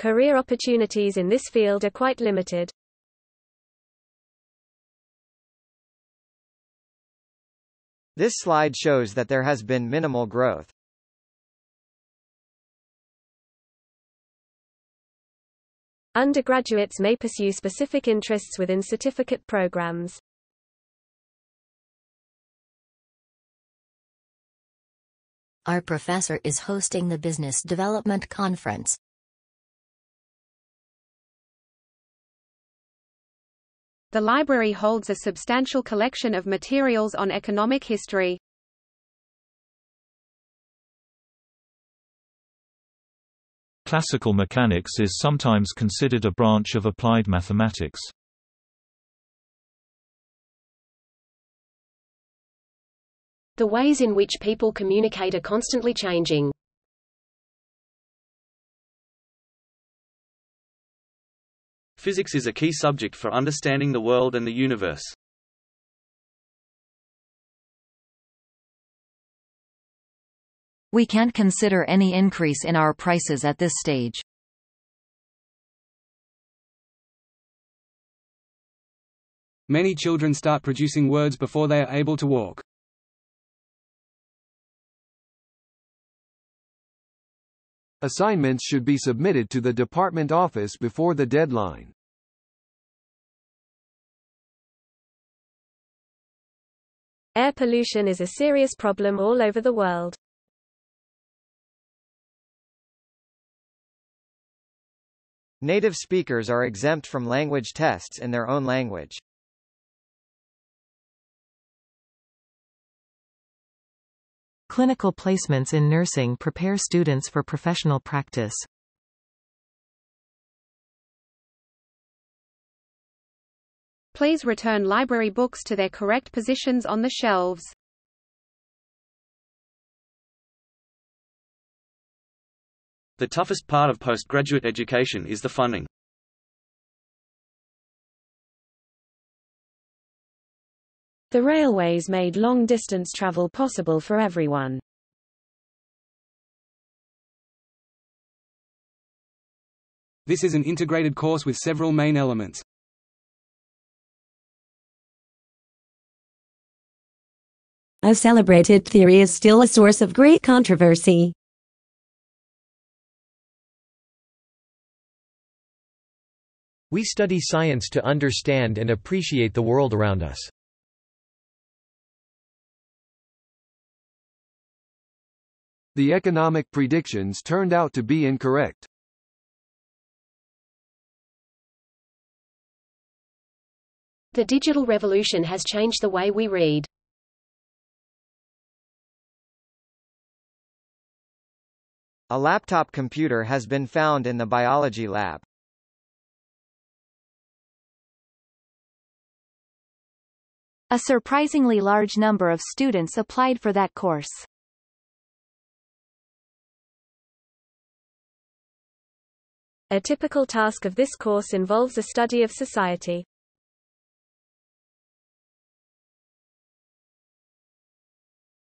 career opportunities in this field are quite limited. This slide shows that there has been minimal growth. Undergraduates may pursue specific interests within certificate programs. Our professor is hosting the Business Development Conference. The library holds a substantial collection of materials on economic history. Classical mechanics is sometimes considered a branch of applied mathematics. The ways in which people communicate are constantly changing. Physics is a key subject for understanding the world and the universe. We can't consider any increase in our prices at this stage. Many children start producing words before they are able to walk. Assignments should be submitted to the department office before the deadline. Air pollution is a serious problem all over the world. Native speakers are exempt from language tests in their own language. Clinical placements in nursing prepare students for professional practice. Please return library books to their correct positions on the shelves. The toughest part of postgraduate education is the funding. The railways made long-distance travel possible for everyone. This is an integrated course with several main elements. A celebrated theory is still a source of great controversy. We study science to understand and appreciate the world around us. The economic predictions turned out to be incorrect. The digital revolution has changed the way we read. A laptop computer has been found in the biology lab. A surprisingly large number of students applied for that course. A typical task of this course involves a study of society.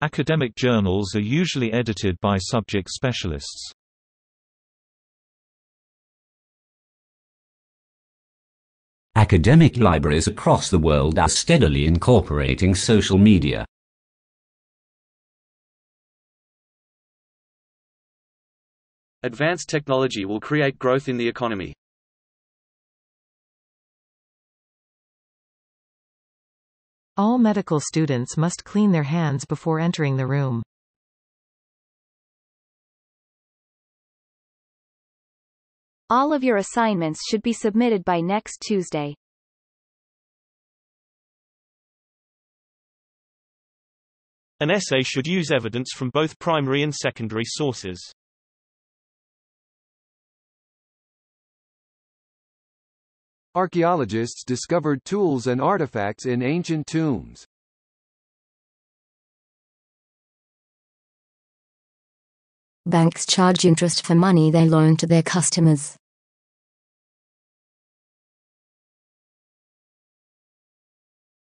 Academic journals are usually edited by subject specialists. Academic libraries across the world are steadily incorporating social media. Advanced technology will create growth in the economy. All medical students must clean their hands before entering the room. All of your assignments should be submitted by next Tuesday. An essay should use evidence from both primary and secondary sources. Archaeologists discovered tools and artifacts in ancient tombs. Banks charge interest for money they loan to their customers.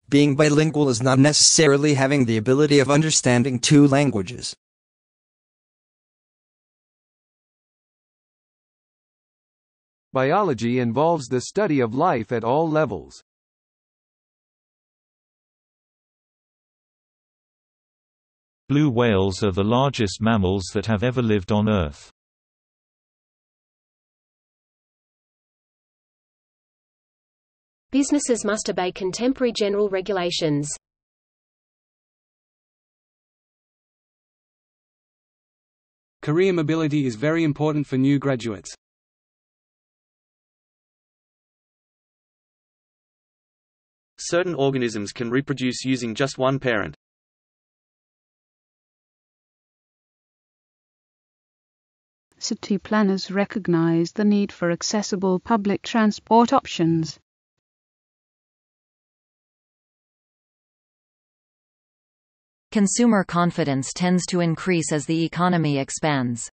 Being bilingual is not necessarily having the ability of understanding two languages. Biology involves the study of life at all levels. Blue whales are the largest mammals that have ever lived on Earth. Businesses must obey contemporary general regulations. Career mobility is very important for new graduates. Certain organisms can reproduce using just one parent. City planners recognize the need for accessible public transport options. Consumer confidence tends to increase as the economy expands.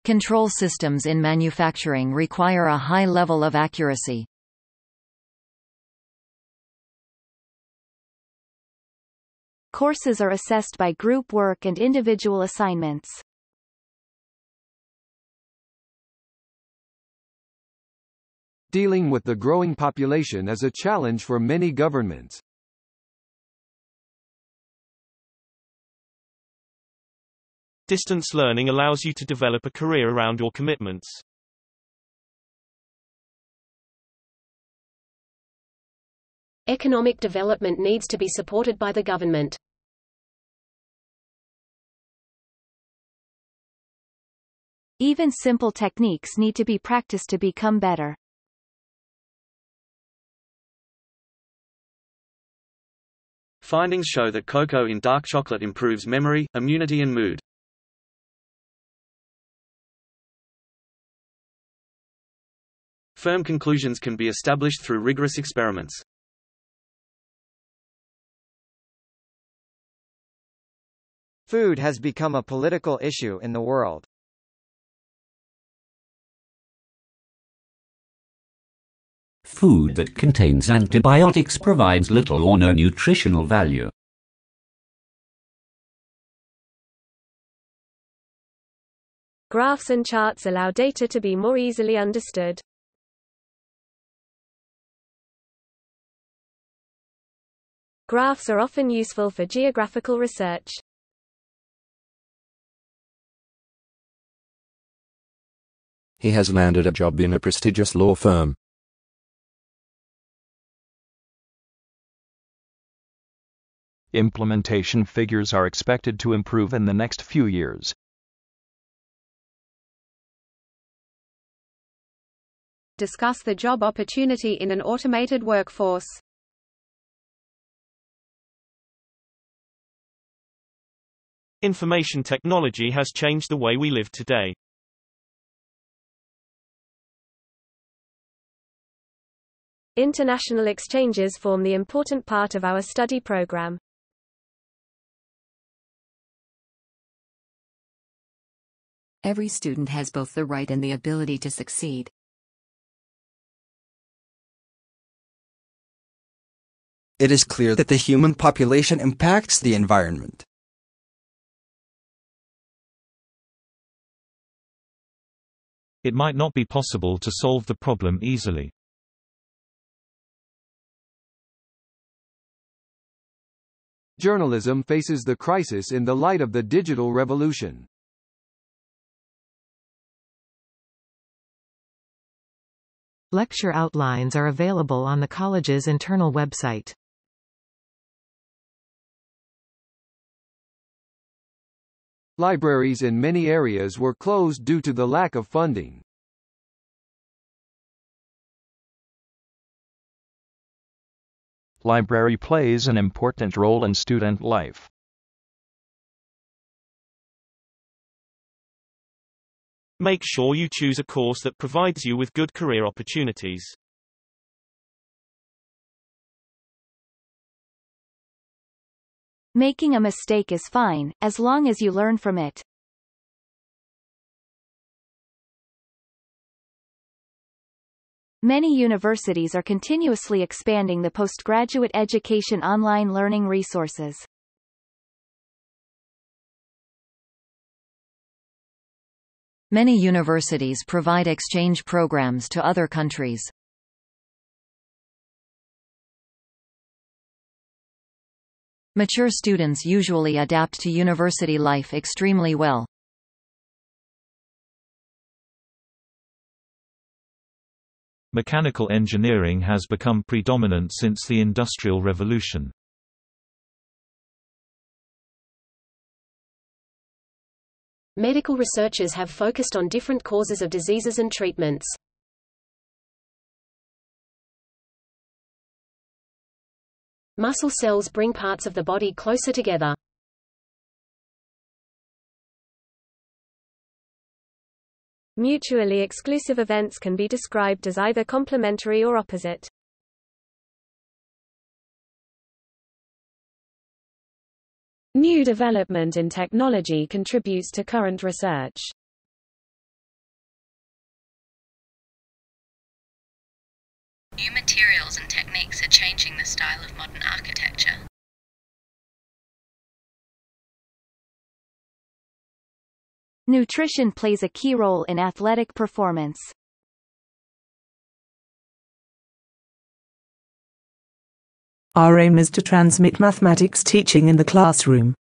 Control systems in manufacturing require a high level of accuracy. Courses are assessed by group work and individual assignments. Dealing with the growing population is a challenge for many governments. Distance learning allows you to develop a career around your commitments. Economic development needs to be supported by the government. Even simple techniques need to be practiced to become better. Findings show that cocoa in dark chocolate improves memory, immunity and mood. Firm conclusions can be established through rigorous experiments. Food has become a political issue in the world. Food that contains antibiotics provides little or no nutritional value. Graphs and charts allow data to be more easily understood. Graphs are often useful for geographical research. He has landed a job in a prestigious law firm. Implementation figures are expected to improve in the next few years. Discuss the job opportunity in an automated workforce. Information technology has changed the way we live today. International exchanges form the important part of our study program. Every student has both the right and the ability to succeed. It is clear that the human population impacts the environment. It might not be possible to solve the problem easily. Journalism faces the crisis in the light of the digital revolution. Lecture outlines are available on the college's internal website. Libraries in many areas were closed due to the lack of funding. Library plays an important role in student life. Make sure you choose a course that provides you with good career opportunities. Making a mistake is fine, as long as you learn from it. Many universities are continuously expanding the postgraduate education online learning resources. Many universities provide exchange programs to other countries. Mature students usually adapt to university life extremely well. Mechanical engineering has become predominant since the Industrial Revolution. Medical researchers have focused on different causes of diseases and treatments. Muscle cells bring parts of the body closer together. Mutually exclusive events can be described as either complementary or opposite. New development in technology contributes to current research. New materials and techniques are changing the style of modern architecture. Nutrition plays a key role in athletic performance. Our aim is to transmit mathematics teaching in the classroom.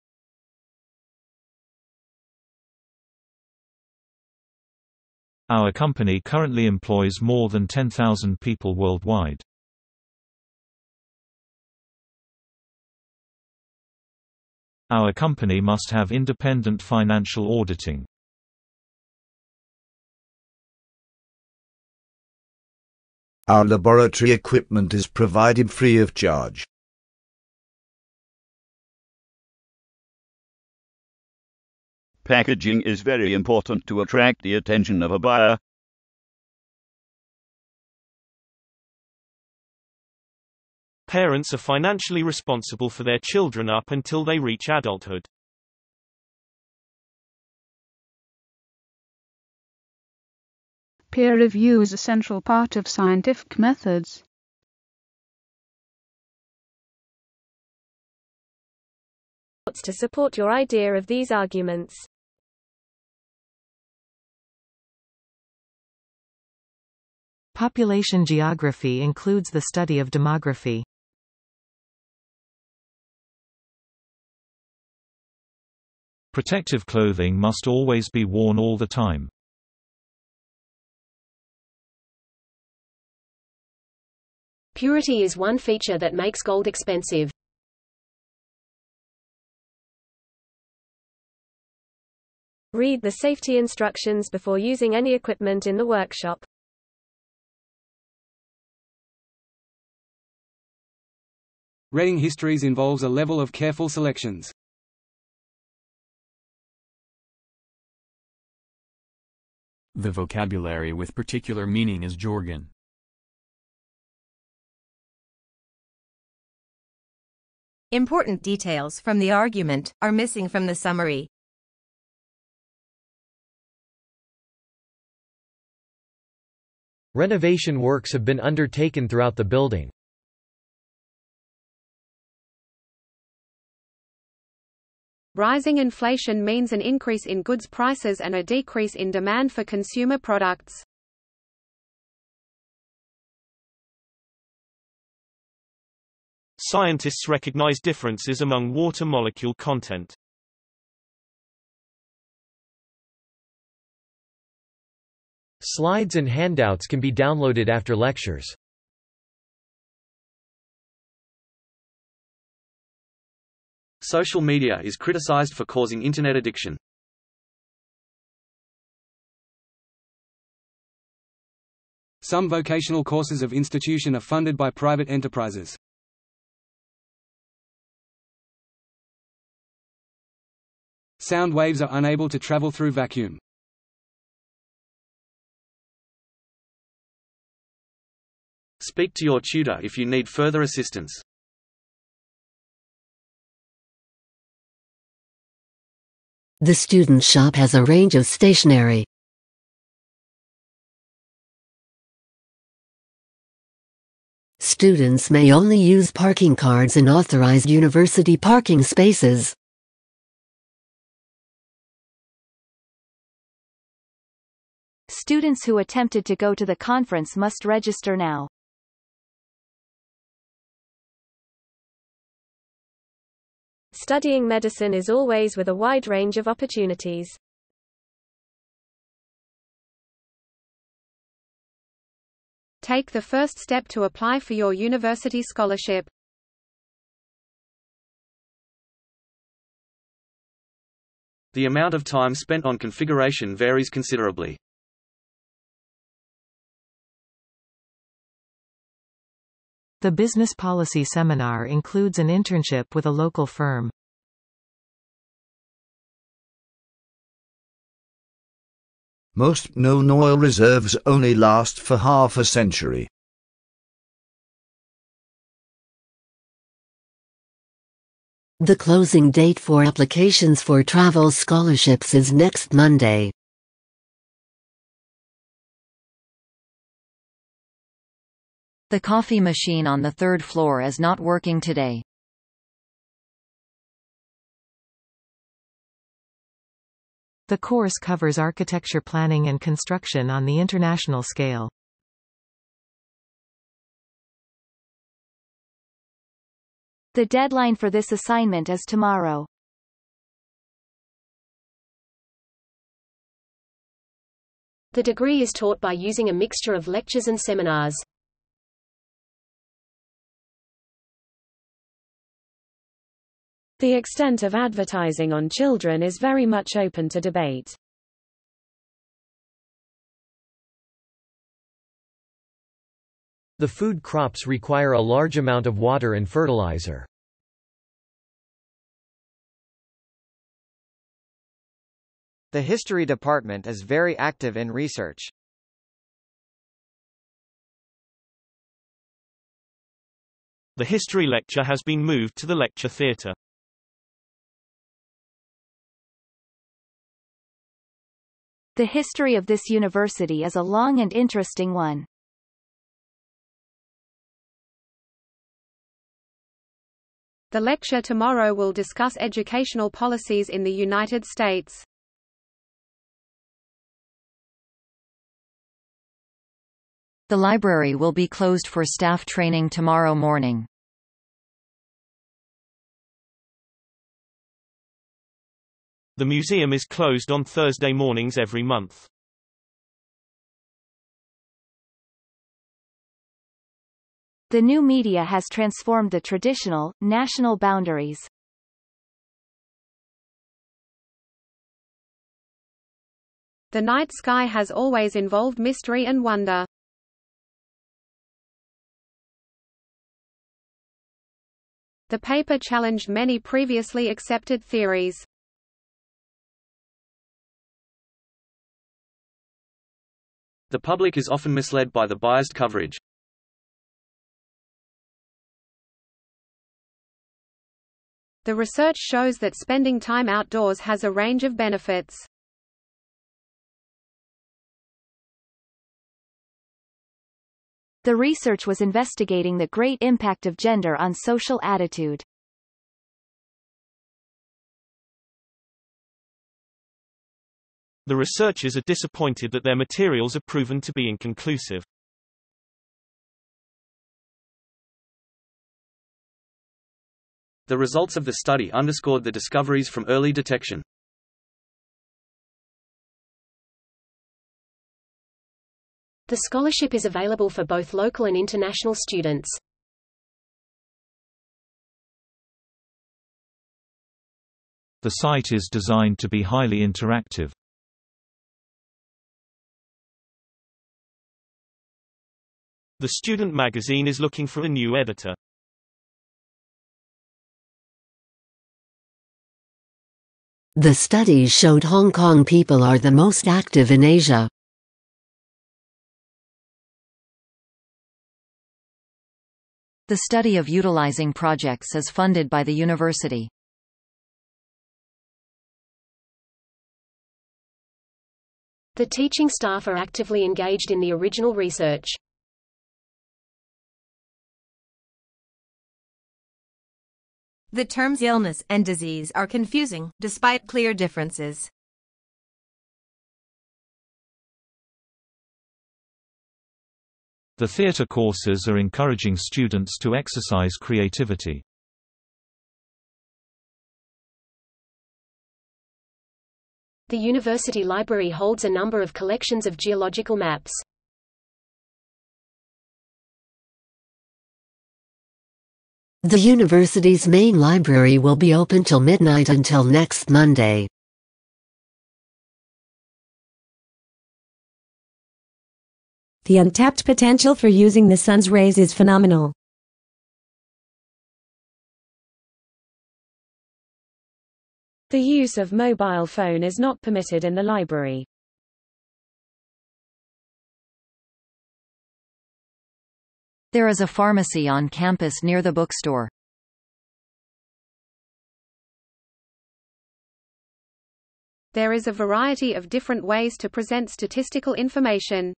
Our company currently employs more than 10,000 people worldwide. Our company must have independent financial auditing. Our laboratory equipment is provided free of charge. Packaging is very important to attract the attention of a buyer. Parents are financially responsible for their children up until they reach adulthood. Peer review is a central part of scientific methods. To support your idea of these arguments. Population geography includes the study of demography. Protective clothing must always be worn all the time. Purity is one feature that makes gold expensive. Read the safety instructions before using any equipment in the workshop. Reading histories involves a level of careful selections. The vocabulary with particular meaning is jargon. Important details from the argument are missing from the summary. Renovation works have been undertaken throughout the building. Rising inflation means an increase in goods prices and a decrease in demand for consumer products. Scientists recognize differences among water molecule content. Slides and handouts can be downloaded after lectures. Social media is criticized for causing internet addiction. Some vocational courses of institution are funded by private enterprises. Sound waves are unable to travel through vacuum. Speak to your tutor if you need further assistance. The student shop has a range of stationery. Students may only use parking cards in authorized university parking spaces. Students who attempted to go to the conference must register now. Studying medicine is always with a wide range of opportunities. Take the first step to apply for your university scholarship. The amount of time spent on configuration varies considerably. The business policy seminar includes an internship with a local firm. Most known oil reserves only last for half a century. The closing date for applications for travel scholarships is next Monday. The coffee machine on the third floor is not working today. The course covers architecture planning and construction on the international scale. The deadline for this assignment is tomorrow. The degree is taught by using a mixture of lectures and seminars. The extent of advertising on children is very much open to debate. The food crops require a large amount of water and fertilizer. The history department is very active in research. The history lecture has been moved to the lecture theatre. The history of this university is a long and interesting one. The lecture tomorrow will discuss educational policies in the United States. The library will be closed for staff training tomorrow morning. The museum is closed on Thursday mornings every month. The new media has transformed the traditional, national boundaries. The night sky has always involved mystery and wonder. The paper challenged many previously accepted theories. The public is often misled by the biased coverage. The research shows that spending time outdoors has a range of benefits. The research was investigating the great impact of gender on social attitude. The researchers are disappointed that their materials are proven to be inconclusive. The results of the study underscored the discoveries from early detection. The scholarship is available for both local and international students. The site is designed to be highly interactive. The student magazine is looking for a new editor. The studies showed Hong Kong people are the most active in Asia. The study of utilizing projects is funded by the university. The teaching staff are actively engaged in the original research. The terms illness and disease are confusing, despite clear differences. The theatre courses are encouraging students to exercise creativity. The university library holds a number of collections of geological maps. The university's main library will be open till midnight until next Monday. The untapped potential for using the sun's rays is phenomenal. The use of mobile phone is not permitted in the library. There is a pharmacy on campus near the bookstore. There is a variety of different ways to present statistical information.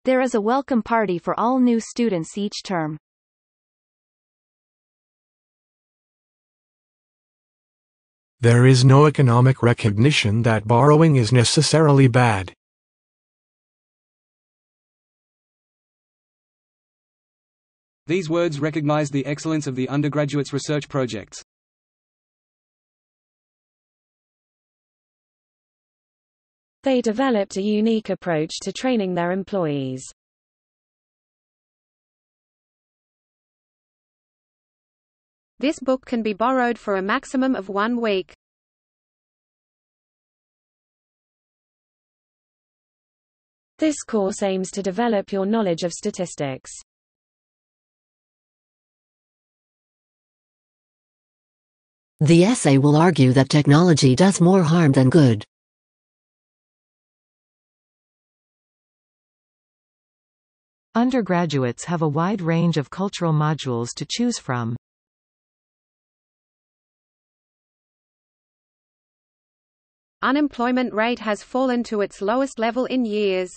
There is a welcome party for all new students each term. There is no economic recognition that borrowing is necessarily bad. These words recognize the excellence of the undergraduate's research projects. They developed a unique approach to training their employees. This book can be borrowed for a maximum of 1 week. This course aims to develop your knowledge of statistics. The essay will argue that technology does more harm than good. Undergraduates have a wide range of cultural modules to choose from. Unemployment rate has fallen to its lowest level in years.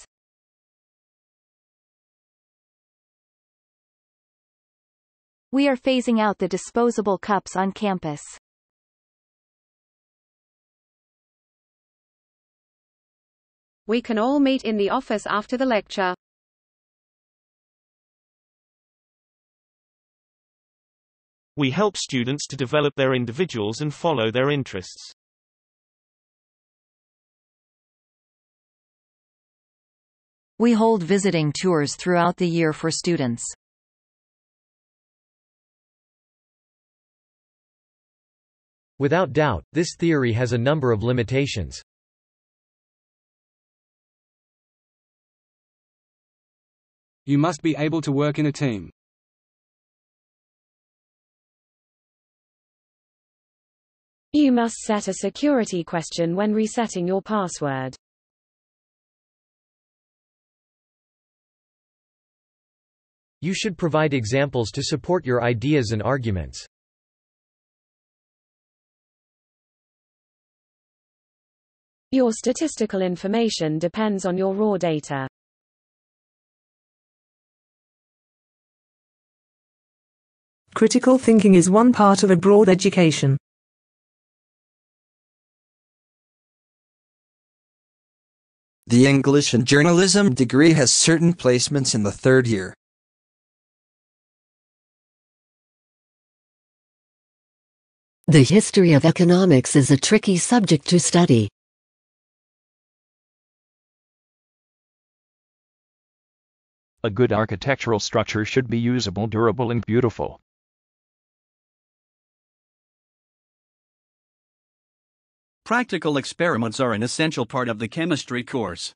We are phasing out the disposable cups on campus. We can all meet in the office after the lecture. We help students to develop their individuals and follow their interests. We hold visiting tours throughout the year for students. Without doubt, this theory has a number of limitations. You must be able to work in a team. You must set a security question when resetting your password. You should provide examples to support your ideas and arguments. Your statistical information depends on your raw data. Critical thinking is one part of a broad education. The English and Journalism degree has certain placements in the 3rd year. The history of economics is a tricky subject to study. A good architectural structure should be usable, durable, and beautiful. Practical experiments are an essential part of the chemistry course.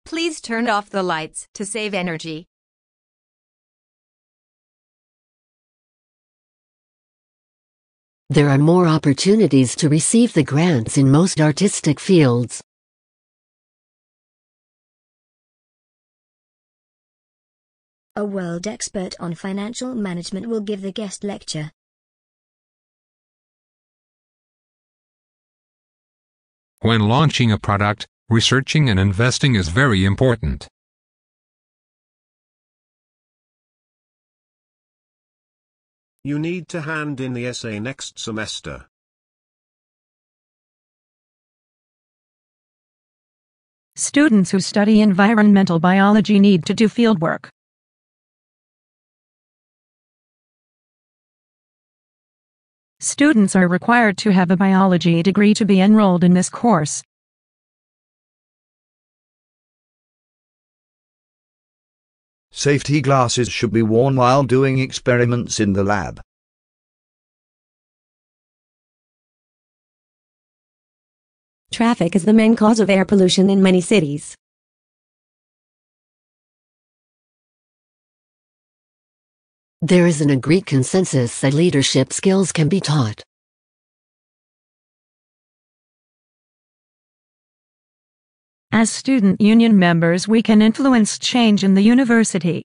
Please turn off the lights to save energy. There are more opportunities to receive the grants in most artistic fields. A world expert on financial management will give the guest lecture. When launching a product, researching and investing is very important. You need to hand in the essay next semester. Students who study environmental biology need to do fieldwork. Students are required to have a biology degree to be enrolled in this course. Safety glasses should be worn while doing experiments in the lab. Traffic is the main cause of air pollution in many cities. There is an agreed consensus that leadership skills can be taught. As student union members, we can influence change in the university.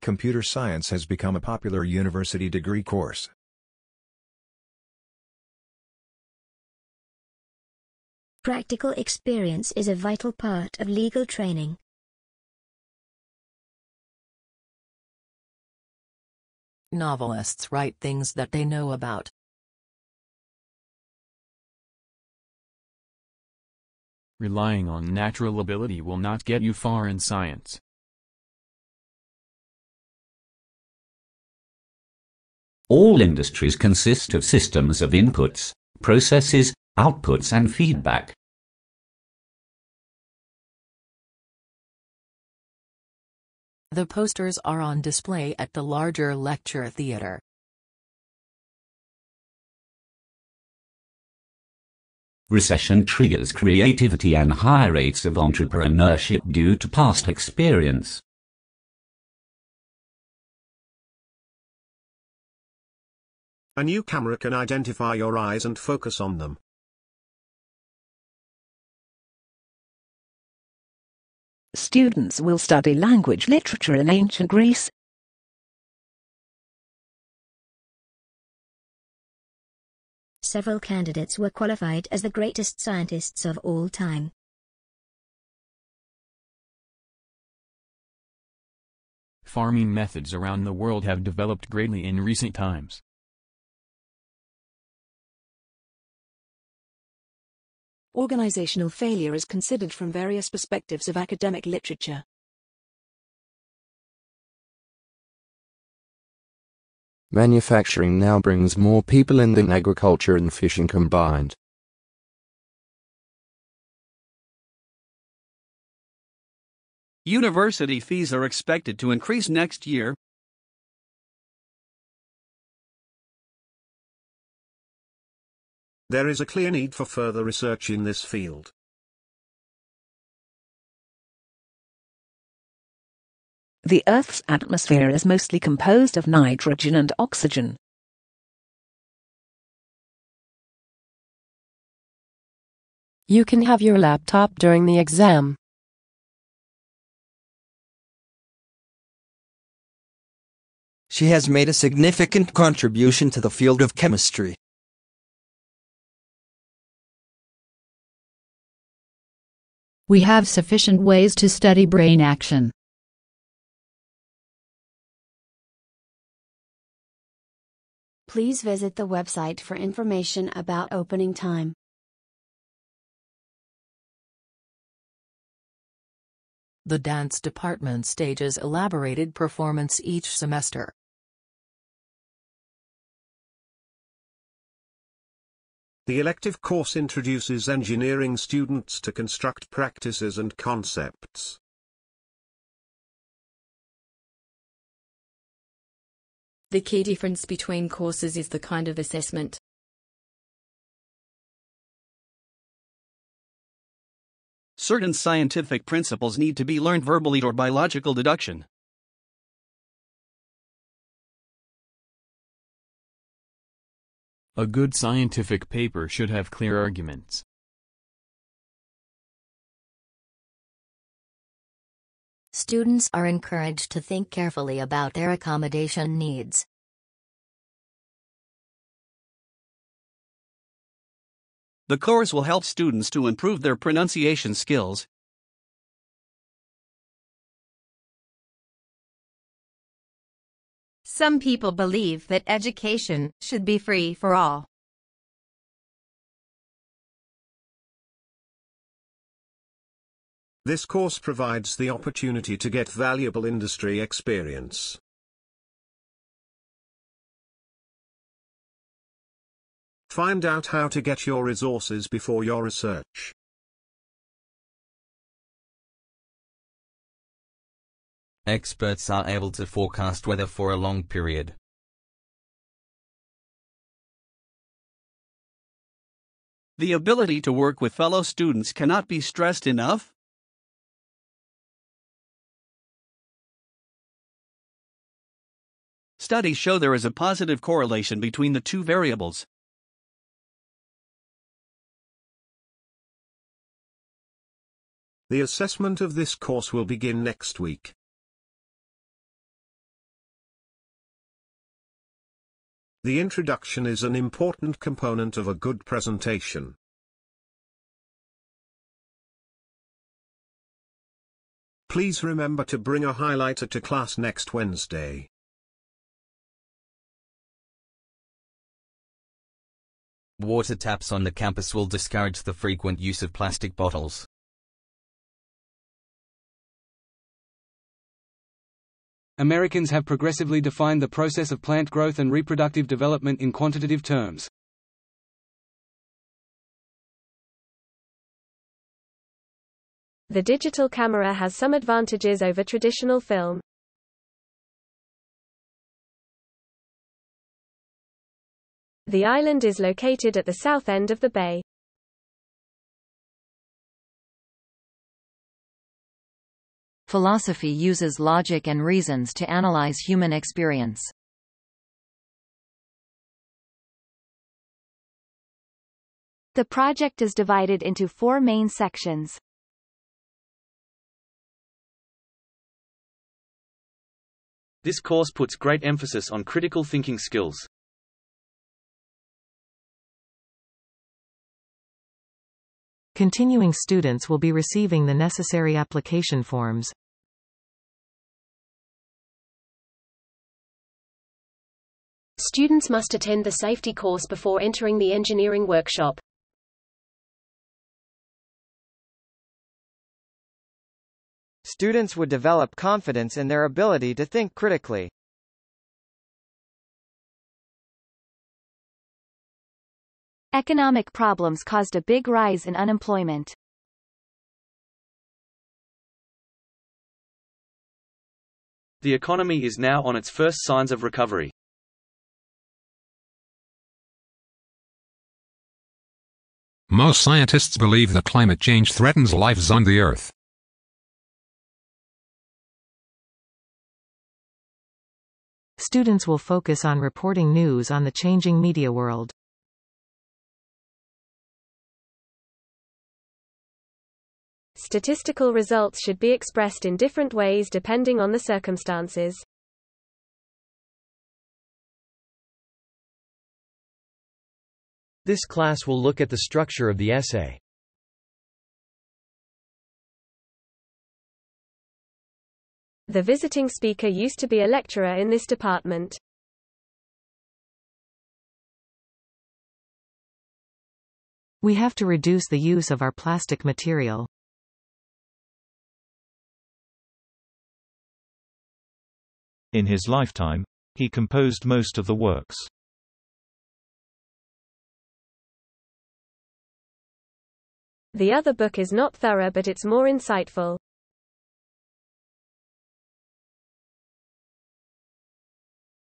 Computer science has become a popular university degree course. Practical experience is a vital part of legal training. Novelists write things that they know about. Relying on natural ability will not get you far in science. All industries consist of systems of inputs, processes, outputs and feedback. The posters are on display at the larger lecture theater. Recession triggers creativity and high rates of entrepreneurship due to past experience. A new camera can identify your eyes and focus on them. Students will study language literature in ancient Greece. Several candidates were qualified as the greatest scientists of all time. Farming methods around the world have developed greatly in recent times. Organizational failure is considered from various perspectives of academic literature. Manufacturing now brings more people in than agriculture and fishing combined. University fees are expected to increase next year. There is a clear need for further research in this field. The Earth's atmosphere is mostly composed of nitrogen and oxygen. You can have your laptop during the exam. She has made a significant contribution to the field of chemistry. We have sufficient ways to study brain action. Please visit the website for information about opening time. The dance department stages elaborated performance each semester. The elective course introduces engineering students to construct practices and concepts. The key difference between courses is the kind of assessment. Certain scientific principles need to be learned verbally or by logical deduction. A good scientific paper should have clear arguments. Students are encouraged to think carefully about their accommodation needs. The course will help students to improve their pronunciation skills. Some people believe that education should be free for all. This course provides the opportunity to get valuable industry experience. Find out how to get your resources before your research. Experts are able to forecast weather for a long period. The ability to work with fellow students cannot be stressed enough. Studies show there is a positive correlation between the two variables. The assessment of this course will begin next week. The introduction is an important component of a good presentation. Please remember to bring a highlighter to class next Wednesday. Water taps on the campus will discourage the frequent use of plastic bottles. Americans have progressively defined the process of plant growth and reproductive development in quantitative terms. The digital camera has some advantages over traditional film. The island is located at the south end of the bay. Philosophy uses logic and reasons to analyze human experience. The project is divided into 4 main sections. This course puts great emphasis on critical thinking skills. Continuing students will be receiving the necessary application forms. Students must attend the safety course before entering the engineering workshop. Students would develop confidence in their ability to think critically. Economic problems caused a big rise in unemployment. The economy is now on its first signs of recovery. Most scientists believe that climate change threatens life on the Earth. Students will focus on reporting news on the changing media world. Statistical results should be expressed in different ways depending on the circumstances. This class will look at the structure of the essay. The visiting speaker used to be a lecturer in this department. We have to reduce the use of our plastic material. In his lifetime, he composed most of the works. The other book is not thorough, but it's more insightful.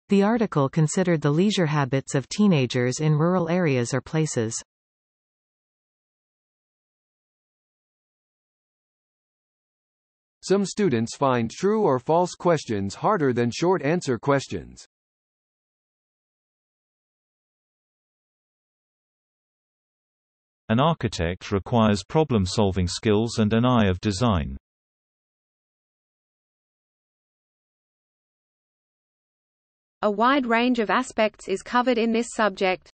The article considered the leisure habits of teenagers in rural areas or places. Some students find true or false questions harder than short answer questions. An architect requires problem-solving skills and an eye of design. A wide range of aspects is covered in this subject.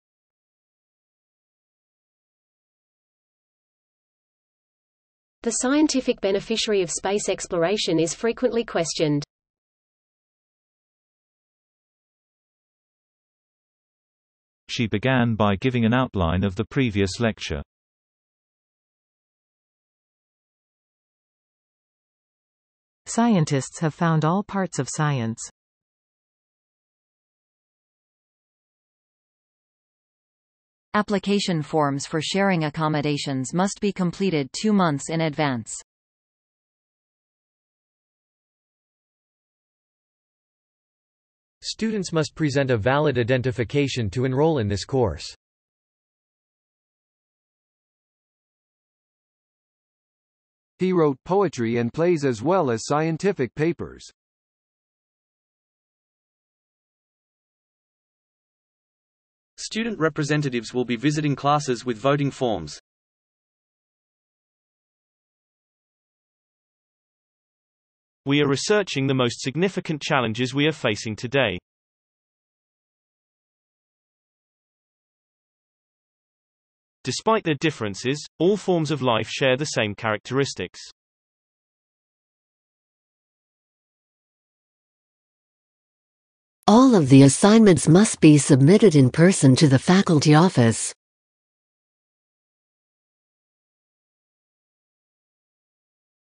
The scientific beneficiary of space exploration is frequently questioned. she began by giving an outline of the previous lecture. Scientists have found all parts of science. Application forms for sharing accommodations must be completed 2 months in advance. Students must present a valid identification to enroll in this course. He wrote poetry and plays as well as scientific papers. Student representatives will be visiting classes with voting forms. We are researching the most significant challenges we are facing today. Despite their differences, all forms of life share the same characteristics. All of the assignments must be submitted in person to the faculty office.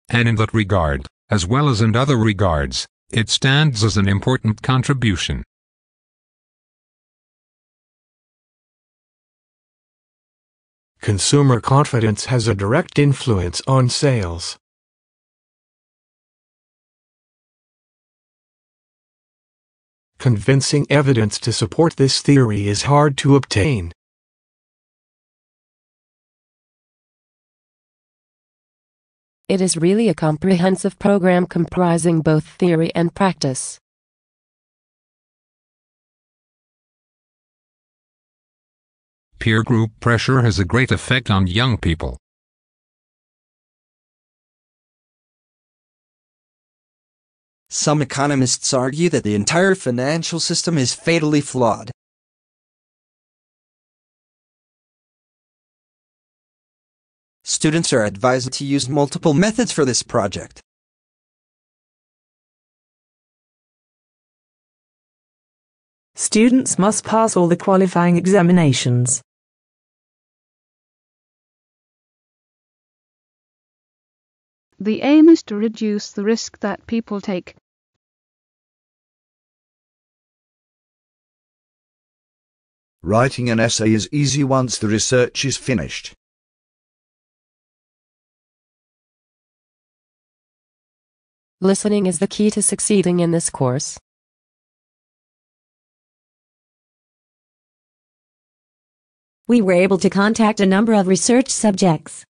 And in that regard, as well as in other regards, it stands as an important contribution. Consumer confidence has a direct influence on sales. Convincing evidence to support this theory is hard to obtain. It is really a comprehensive program comprising both theory and practice. Peer group pressure has a great effect on young people. Some economists argue that the entire financial system is fatally flawed. Students are advised to use multiple methods for this project. Students must pass all the qualifying examinations. The aim is to reduce the risk that people take. Writing an essay is easy once the research is finished. Listening is the key to succeeding in this course. We were able to contact a number of research subjects.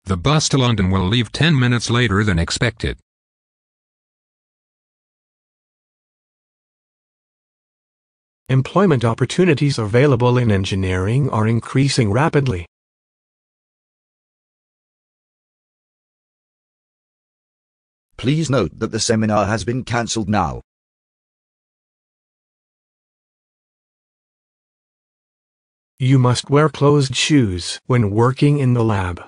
The bus to London will leave 10 minutes later than expected. Employment opportunities available in engineering are increasing rapidly. Please note that the seminar has been cancelled now. You must wear closed shoes when working in the lab.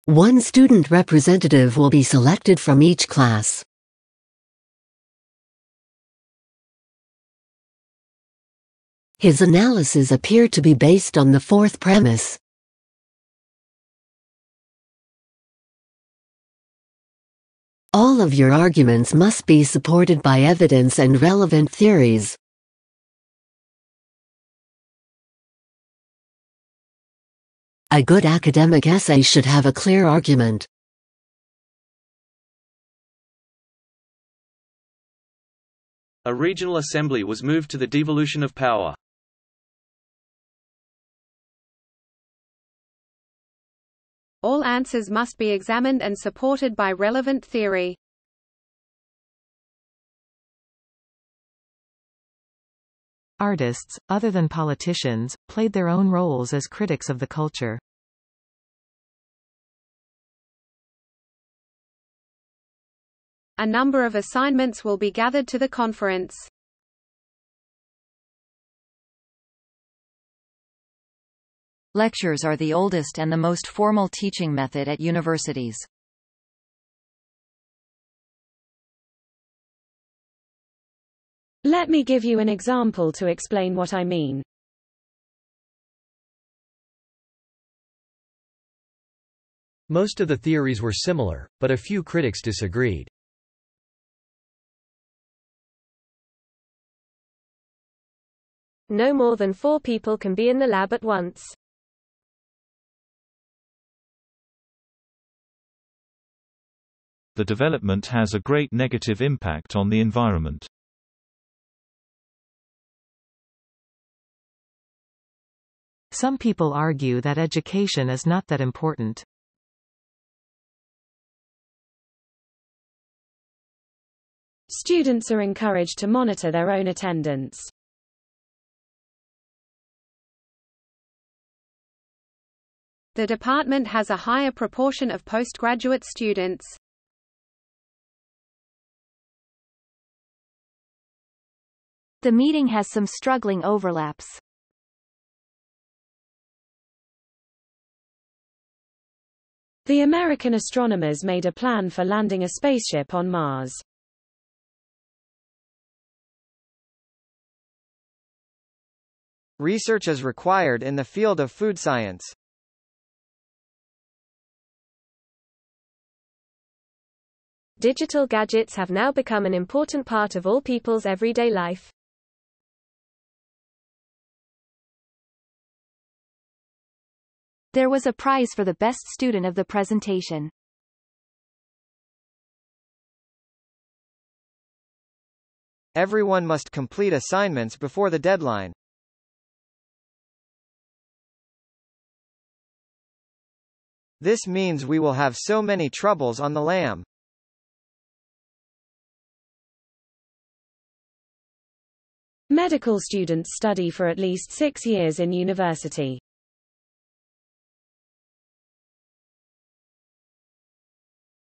One student representative will be selected from each class. His analyses appear to be based on the fourth premise. All of your arguments must be supported by evidence and relevant theories. A good academic essay should have a clear argument. A regional assembly was moved to the devolution of power. All answers must be examined and supported by relevant theory. Artists, other than politicians, played their own roles as critics of the culture. A number of assignments will be gathered to the conference. Lectures are the oldest and the most formal teaching method at universities. Let me give you an example to explain what I mean. Most of the theories were similar, but a few critics disagreed. No more than 4 people can be in the lab at once. The development has a great negative impact on the environment. Some people argue that education is not that important. Students are encouraged to monitor their own attendance. The department has a higher proportion of postgraduate students. The meeting has some struggling overlaps. The American astronomers made a plan for landing a spaceship on Mars. Research is required in the field of food science. Digital gadgets have now become an important part of all people's everyday life. There was a prize for the best student of the presentation. Everyone must complete assignments before the deadline. This means we will have so many troubles on the LAM. Medical students study for at least 6 years in university.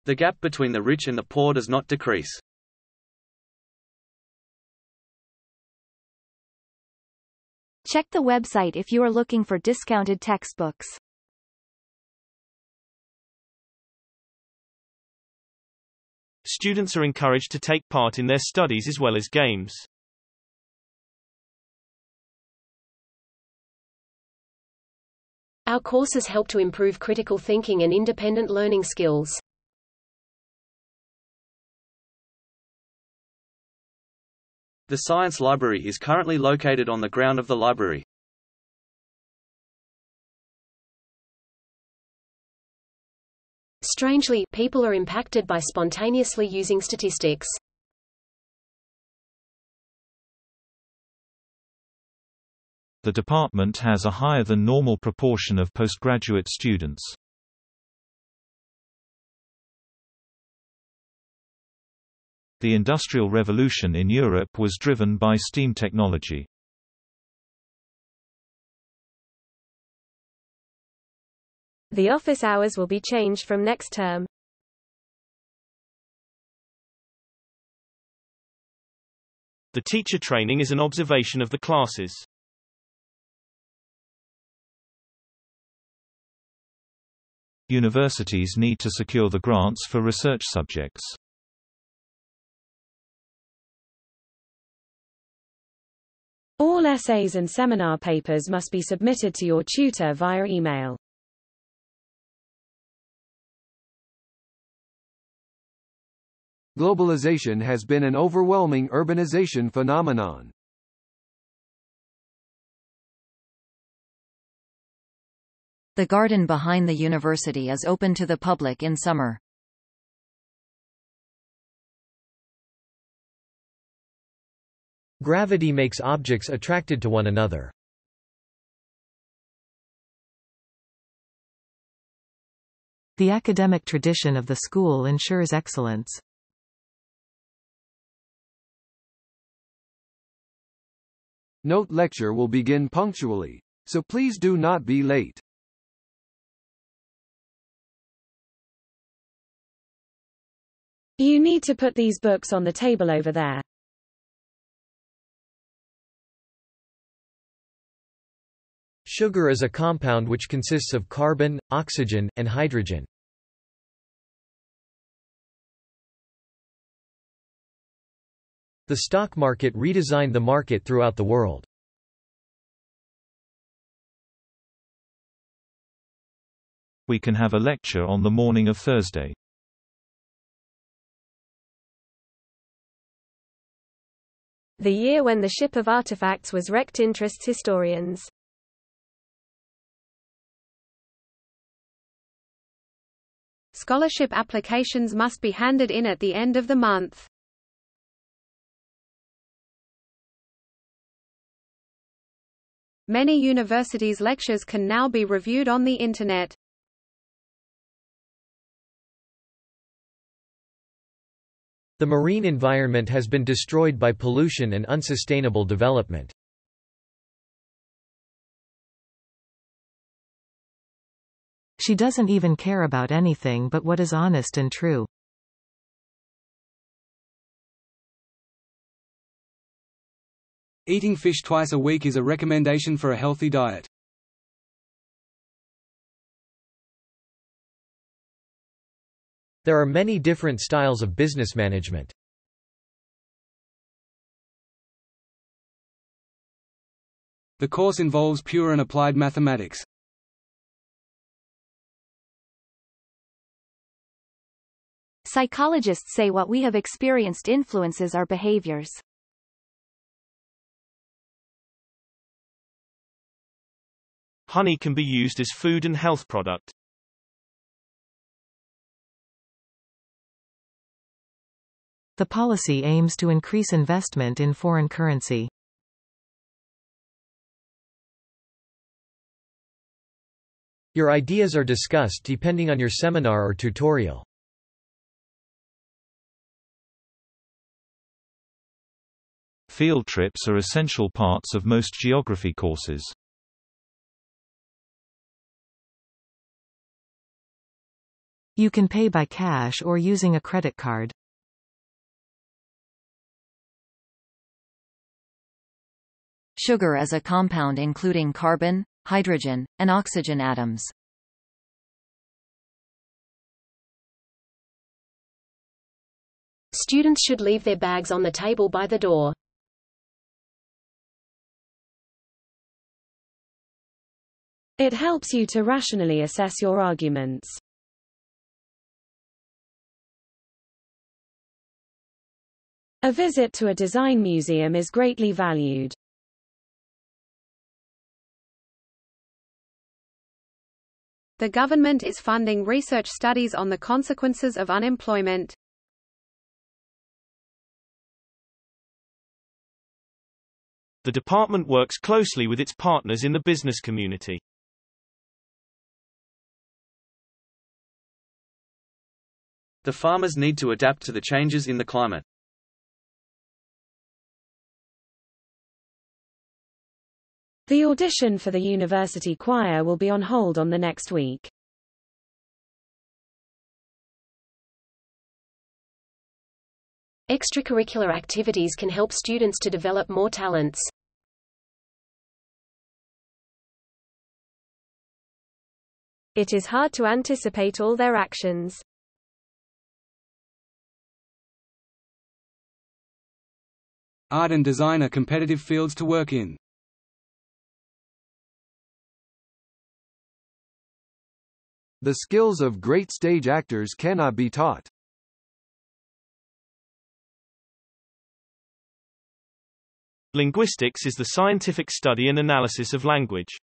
The gap between the rich and the poor does not decrease. Check the website if you are looking for discounted textbooks. Students are encouraged to take part in their studies as well as games. Our courses help to improve critical thinking and independent learning skills. The Science Library is currently located on the ground of the library. Strangely, people are impacted by spontaneously using statistics. The department has a higher than normal proportion of postgraduate students. The Industrial Revolution in Europe was driven by steam technology. The office hours will be changed from next term. The teacher training is an observation of the classes. Universities need to secure the grants for research subjects. All essays and seminar papers must be submitted to your tutor via email. Globalization has been an overwhelming urbanization phenomenon. The garden behind the university is open to the public in summer. Gravity makes objects attracted to one another. The academic tradition of the school ensures excellence. Note: lecture will begin punctually, so please do not be late. You need to put these books on the table over there. Sugar is a compound which consists of carbon, oxygen, and hydrogen. The stock market redesigned the market throughout the world. We can have a lecture on the morning of Thursday. The year when the ship of artifacts was wrecked interests historians. Scholarship applications must be handed in at the end of the month. Many universities' lectures can now be reviewed on the Internet. The marine environment has been destroyed by pollution and unsustainable development. She doesn't even care about anything but what is honest and true. Eating fish twice a week is a recommendation for a healthy diet. There are many different styles of business management. The course involves pure and applied mathematics. Psychologists say what we have experienced influences our behaviors. Honey can be used as food and health product. The policy aims to increase investment in foreign currency. Your ideas are discussed depending on your seminar or tutorial. Field trips are essential parts of most geography courses. You can pay by cash or using a credit card. Sugar is a compound including carbon, hydrogen, and oxygen atoms. Students should leave their bags on the table by the door. It helps you to rationally assess your arguments. A visit to a design museum is greatly valued. The government is funding research studies on the consequences of unemployment. The department works closely with its partners in the business community. The farmers need to adapt to the changes in the climate. The audition for the university choir will be on hold on the next week. Extracurricular activities can help students to develop more talents. It is hard to anticipate all their actions. Art and design are competitive fields to work in. The skills of great stage actors cannot be taught. Linguistics is the scientific study and analysis of language.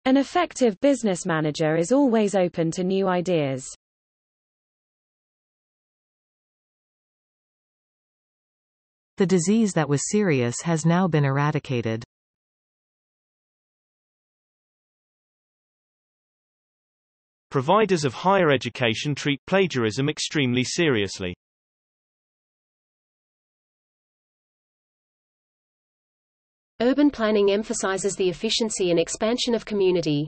An effective business manager is always open to new ideas. The disease that was serious has now been eradicated. Providers of higher education treat plagiarism extremely seriously. Urban planning emphasizes the efficiency and expansion of community.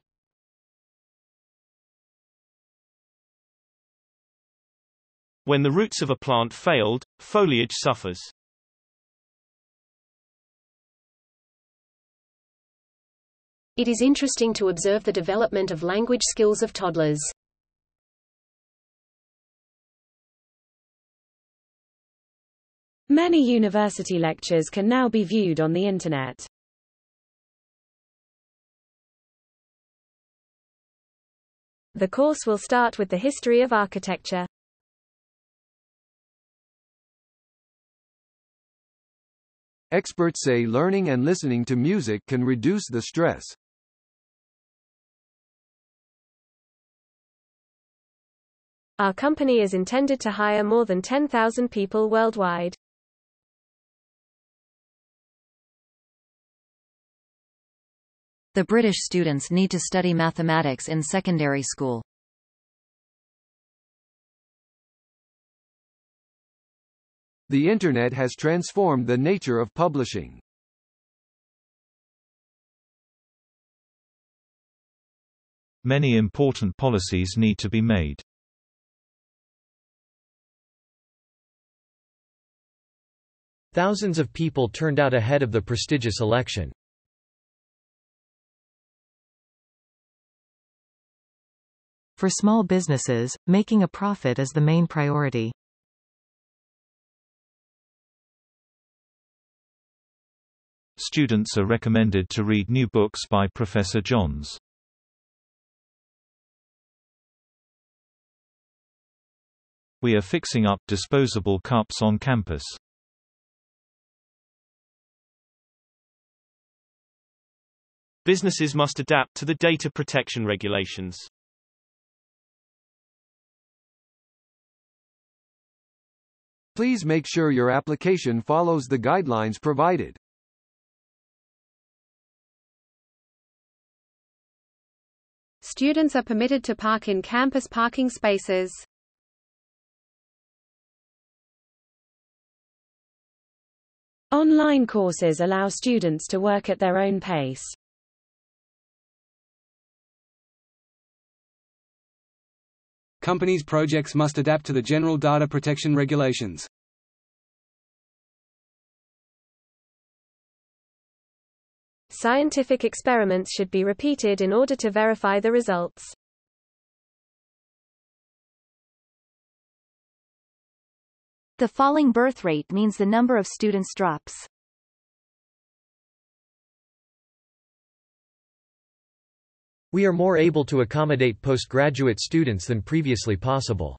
When the roots of a plant failed, foliage suffers. It is interesting to observe the development of language skills of toddlers. Many university lectures can now be viewed on the Internet. The course will start with the history of architecture. Experts say learning and listening to music can reduce the stress. Our company is intended to hire more than 10,000 people worldwide. The British students need to study mathematics in secondary school. The Internet has transformed the nature of publishing. Many important policies need to be made. Thousands of people turned out ahead of the prestigious election. For small businesses, making a profit is the main priority. Students are recommended to read new books by Professor Johns. We are fixing up disposable cups on campus. Businesses must adapt to the data protection regulations. Please make sure your application follows the guidelines provided. Students are permitted to park in campus parking spaces. Online courses allow students to work at their own pace. Companies' projects must adapt to the general data protection regulations. Scientific experiments should be repeated in order to verify the results. The falling birth rate means the number of students drops. We are more able to accommodate postgraduate students than previously possible.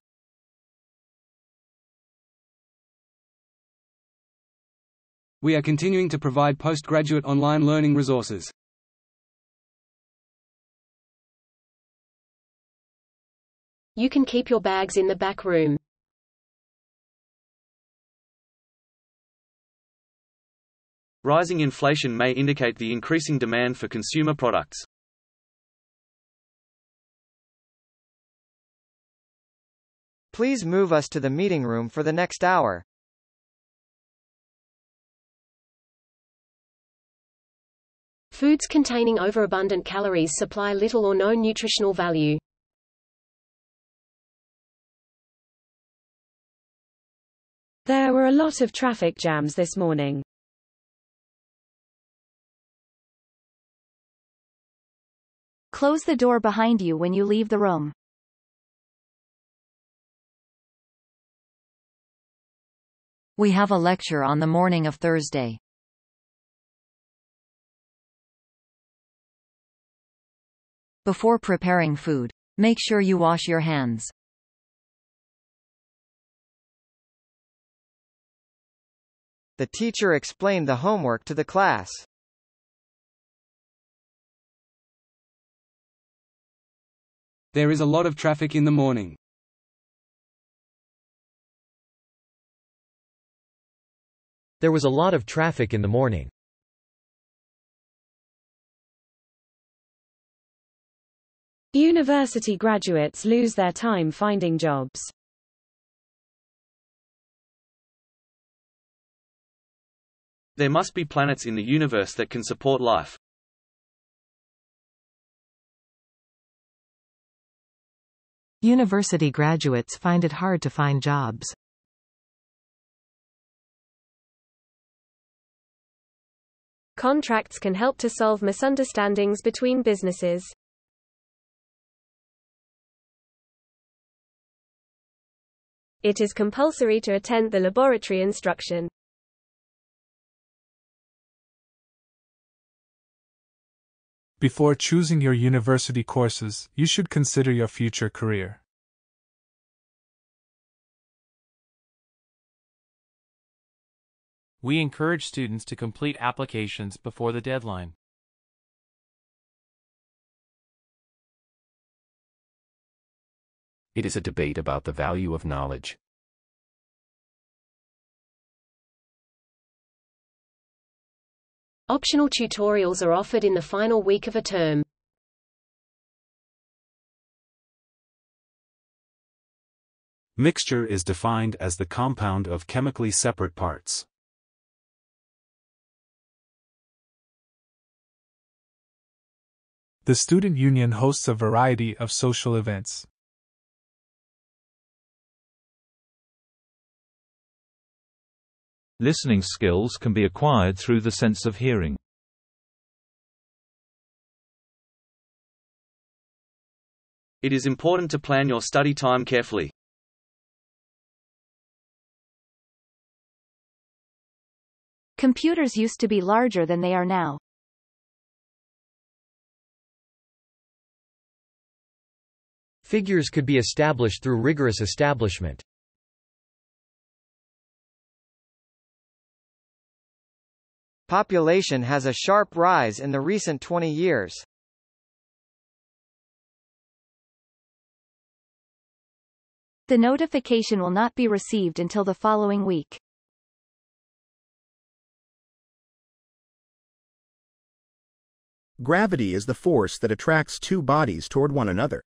We are continuing to provide postgraduate online learning resources. You can keep your bags in the back room. Rising inflation may indicate the increasing demand for consumer products. Please move us to the meeting room for the next hour. Foods containing overabundant calories supply little or no nutritional value. There were a lot of traffic jams this morning. Close the door behind you when you leave the room. We have a lecture on the morning of Thursday. Before preparing food, make sure you wash your hands. The teacher explained the homework to the class. There is a lot of traffic in the morning. There was a lot of traffic in the morning. University graduates lose their time finding jobs. There must be planets in the universe that can support life. University graduates find it hard to find jobs. Contracts can help to solve misunderstandings between businesses. It is compulsory to attend the laboratory instruction. Before choosing your university courses, you should consider your future career. We encourage students to complete applications before the deadline. It is a debate about the value of knowledge. Optional tutorials are offered in the final week of a term. Mixture is defined as the compound of chemically separate parts. The student union hosts a variety of social events. Listening skills can be acquired through the sense of hearing. It is important to plan your study time carefully. Computers used to be larger than they are now. Figures could be established through rigorous establishment. Population has a sharp rise in the recent 20 years. The notification will not be received until the following week. Gravity is the force that attracts two bodies toward one another.